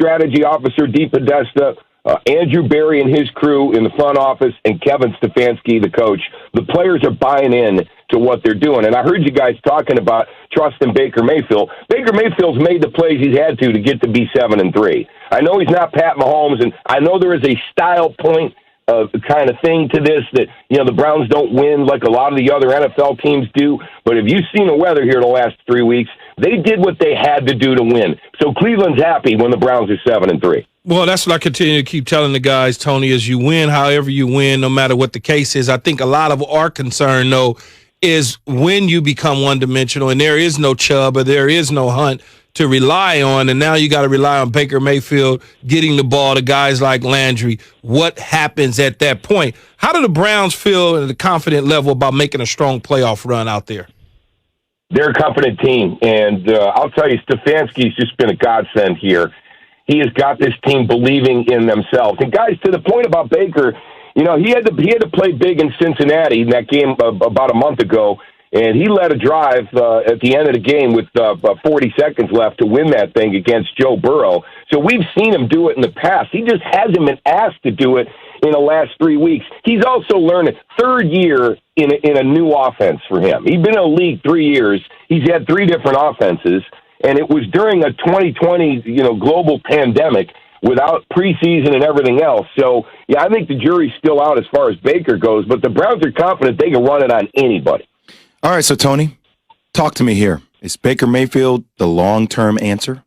strategy officer, Dee Podesta, Andrew Berry and his crew in the front office, and Kevin Stefanski, the coach. The players are buying in to what they're doing. And I heard you guys talking about trusting Baker Mayfield. Baker Mayfield's made the plays he's had to get to be 7-3. I know he's not Pat Mahomes, and I know there is a style point kind of thing to this that, the Browns don't win like a lot of the other NFL teams do. But if you've seen the weather here the last 3 weeks, they did what they had to do to win. So Cleveland's happy when the Browns are 7-3. Well, that's what I continue to keep telling the guys, Tony, is you win however you win, no matter what the case is. I think a lot of our concern, though, is when you become one-dimensional and there is no Chubb or there is no Hunt to rely on, and now you got to rely on Baker Mayfield getting the ball to guys like Landry. What happens at that point? How do the Browns feel at a confident level about making a strong playoff run out there? They're a confident team, and I'll tell you, Stefanski's just been a godsend here. He has got this team believing in themselves. And guys, to the point about Baker, he had to play big in Cincinnati in that game about a month ago, and he led a drive at the end of the game with 40 seconds left to win that thing against Joe Burrow. So we've seen him do it in the past. He just hasn't been asked to do it in the last 3 weeks. He's also learned third year in a new offense for him. He's been in the league 3 years. He's had 3 different offenses, and it was during a 2020 global pandemic without preseason and everything else. So, I think the jury's still out as far as Baker goes, but the Browns are confident they can run it on anybody. All right, so Tony, talk to me here. Is Baker Mayfield the long-term answer?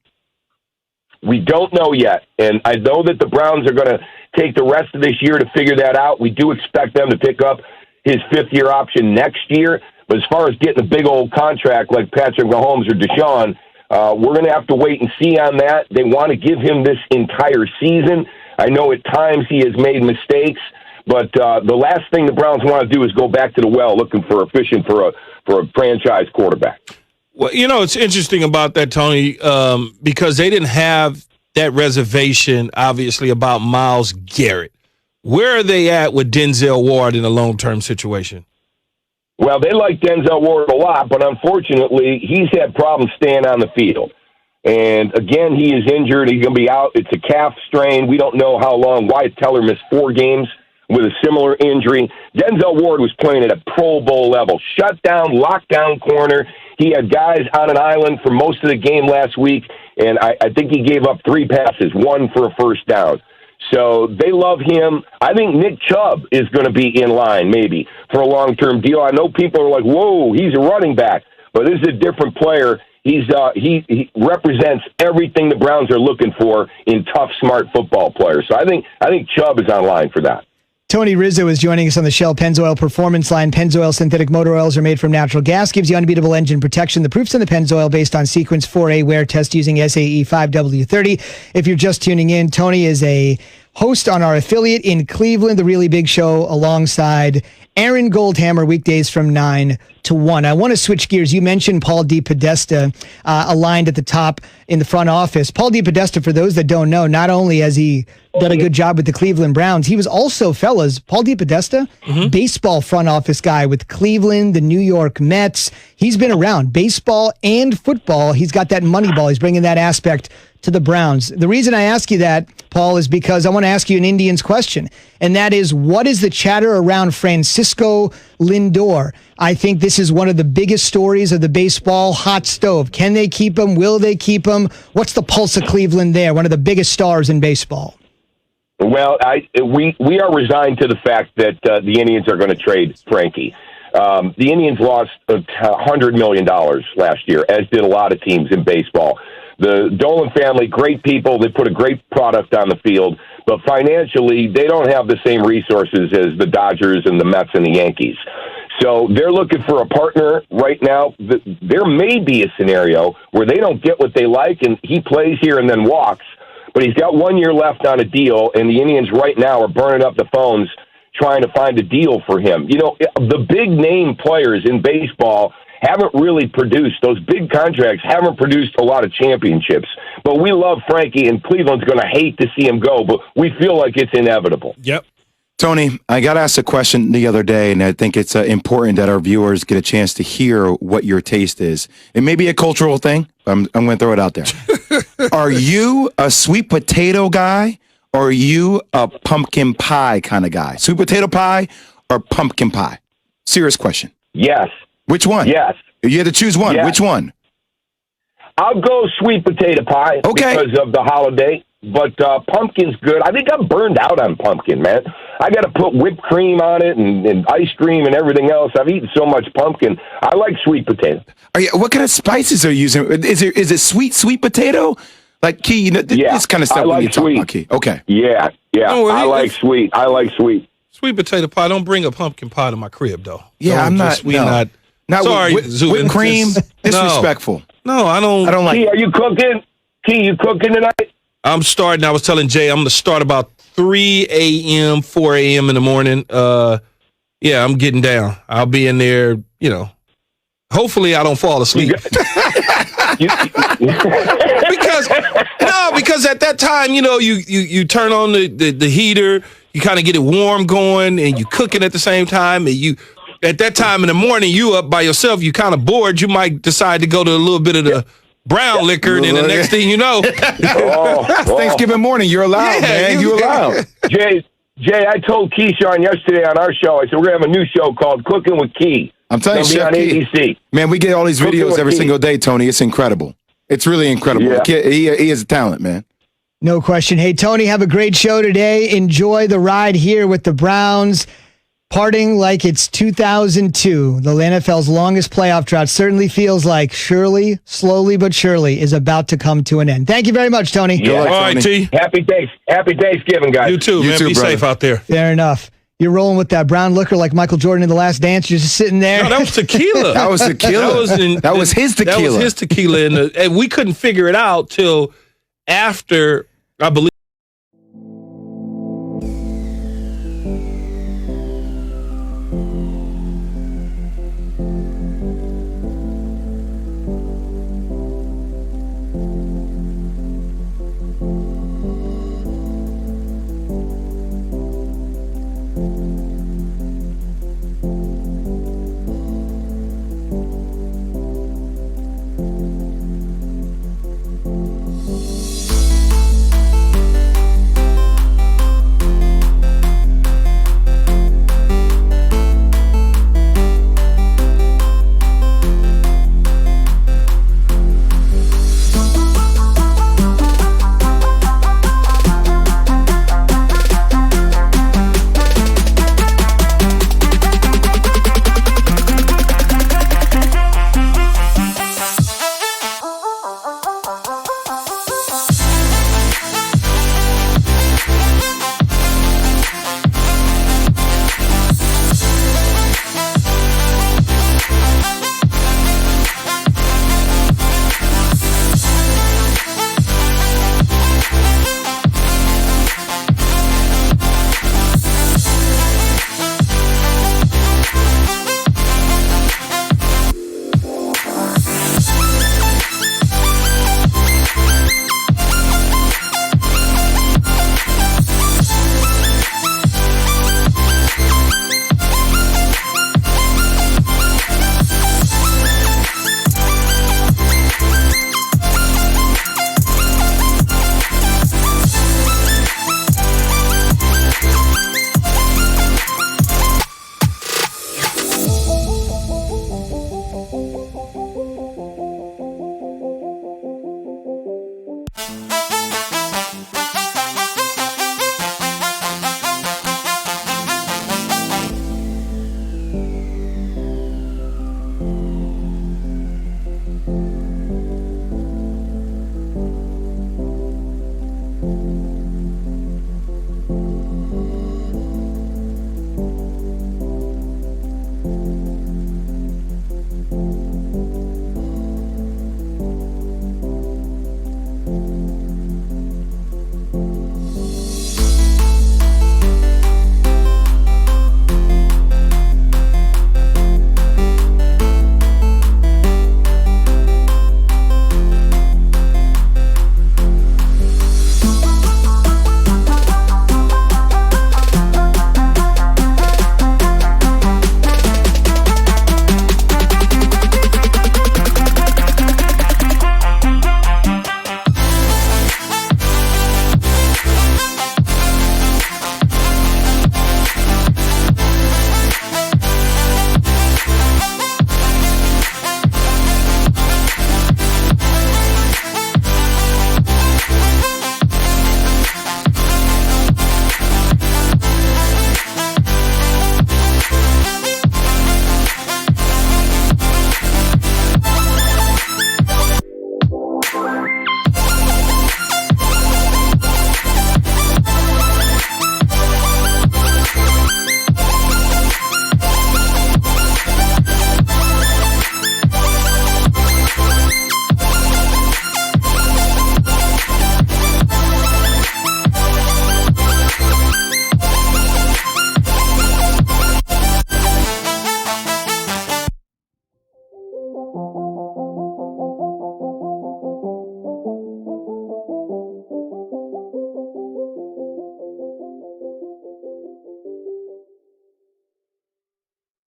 We don't know yet, and I know that the Browns are going to take the rest of this year to figure that out. We do expect them to pick up his 5th-year option next year, but as far as getting a big old contract like Patrick Mahomes or Deshaun, we're going to have to wait and see on that. They want to give him this entire season. I know at times he has made mistakes, but the last thing the Browns want to do is go back to the well looking for fishing for a franchise quarterback. Well, it's interesting about that, Tony, because they didn't have that reservation, obviously, about Myles Garrett. Where are they at with Denzel Ward in a long-term situation? Well, they like Denzel Ward a lot, but unfortunately, he's had problems staying on the field. And again, he is injured. He's going to be out. It's a calf strain. We don't know how long. Wyatt Teller missed 4 games with a similar injury. Denzel Ward was playing at a Pro Bowl level. Shut down, lockdown corner. He had guys on an island for most of the game last week, and I think he gave up 3 passes, 1 for a first down. So they love him. I think Nick Chubb is going to be in line maybe for a long-term deal. I know people are like, whoa, he's a running back, but this is a different player. He represents everything the Browns are looking for in tough, smart football players. So I think Chubb is on line for that. Tony Rizzo is joining us on the Shell Pennzoil Performance Line. Pennzoil synthetic motor oils are made from natural gas, gives you unbeatable engine protection. The proof's in the Pennzoil based on Sequence 4A wear test using SAE 5W30. If you're just tuning in, Tony is a host on our affiliate in Cleveland, The Really Big Show, alongside Aaron Goldhammer, weekdays from 9 to 1. I want to switch gears. You mentioned Paul Dee Podesta aligned at the top in the front office. Paul Dee Podesta, for those that don't know, not only has he done a good job with the Cleveland Browns, he was also, fellas, Paul Dee Podesta, baseball front office guy with Cleveland, the New York Mets. He's been around baseball and football. He's got that money ball. He's bringing that aspect to the Browns. The reason I ask you that, Paul, is because I want to ask you an Indians question, and that is, what is the chatter around Francisco Lindor? I think this is one of the biggest stories of the baseball hot stove. Can they keep him? Will they keep him? What's the pulse of Cleveland there? One of the biggest stars in baseball. Well, we are resigned to the fact that the Indians are going to trade Frankie. The Indians lost $100 million last year, as did a lot of teams in baseball. The Dolan family, great people. They put a great product on the field. But financially, they don't have the same resources as the Dodgers and the Mets and the Yankees. So they're looking for a partner right now. There may be a scenario where they don't get what they like, and he plays here and then walks. But he's got 1 year left on a deal, and the Indians right now are burning up the phones trying to find a deal for him. The big-name players in baseball haven't really produced. Those big contracts haven't produced a lot of championships. But we love Frankie, and Cleveland's going to hate to see him go, but we feel like it's inevitable. Yep. Tony, I got asked a question the other day, and I think it's important that our viewers get a chance to hear what your taste is. It may be a cultural thing, but I'm going to throw it out there. Are you a sweet potato guy or are you a pumpkin pie kind of guy? Sweet potato pie or pumpkin pie? Serious question. Yes. Which one? Yes. You had to choose one. Yes. Which one? I'll go sweet potato pie because of the holiday, but pumpkin's good. I think I'm burned out on pumpkin, man. I got to put whipped cream on it and ice cream and everything else. I've eaten so much pumpkin. I like sweet potato. What kind of spices are you using? Is it sweet potato? Like, Key, you know, this kind of stuff I like when you talk sweet. about Key. Okay. Yeah. Oh, well, I like sweet. Sweet potato pie. Don't bring a pumpkin pie to my crib, though. Yeah, I'm not. Not sorry, whipped cream. Disrespectful. No, I don't. I don't like. Key, are you cooking? Key, you cooking tonight? I'm starting. I was telling Jay I'm going to start about 3 a.m., 4 a.m. in the morning. Yeah, I'm getting down. I'll be in there, hopefully I don't fall asleep. because at that time, you turn on the heater, you kind of get it warm going, and you cooking at the same time, and at that time in the morning, you up by yourself, you kind of bored, you might decide to go to a little bit of the brown liquor, and then the next thing you know. Thanksgiving morning, you're allowed, man. You're allowed. Jay, I told Keyshawn yesterday on our show, I said, we're going to have a new show called Cooking with Key. I'm telling you, Chef on Key. ABC. Man, we get all these videos every single day, Tony. It's incredible. It's really incredible. Yeah. He is a talent, man. No question. Hey, Tony, have a great show today. Enjoy the ride here with the Browns. Parting like it's 2002. The NFL's longest playoff drought certainly feels like slowly but surely, is about to come to an end. Thank you very much, Tony. Yeah. All right, T. Happy Thanksgiving, guys. You too, man. Be safe out there. Fair enough. You're rolling with that brown liquor like Michael Jordan in The Last Dance. You're just sitting there. No, that was tequila. That was tequila. That was his tequila. That was his tequila, and we couldn't figure it out till after, I believe.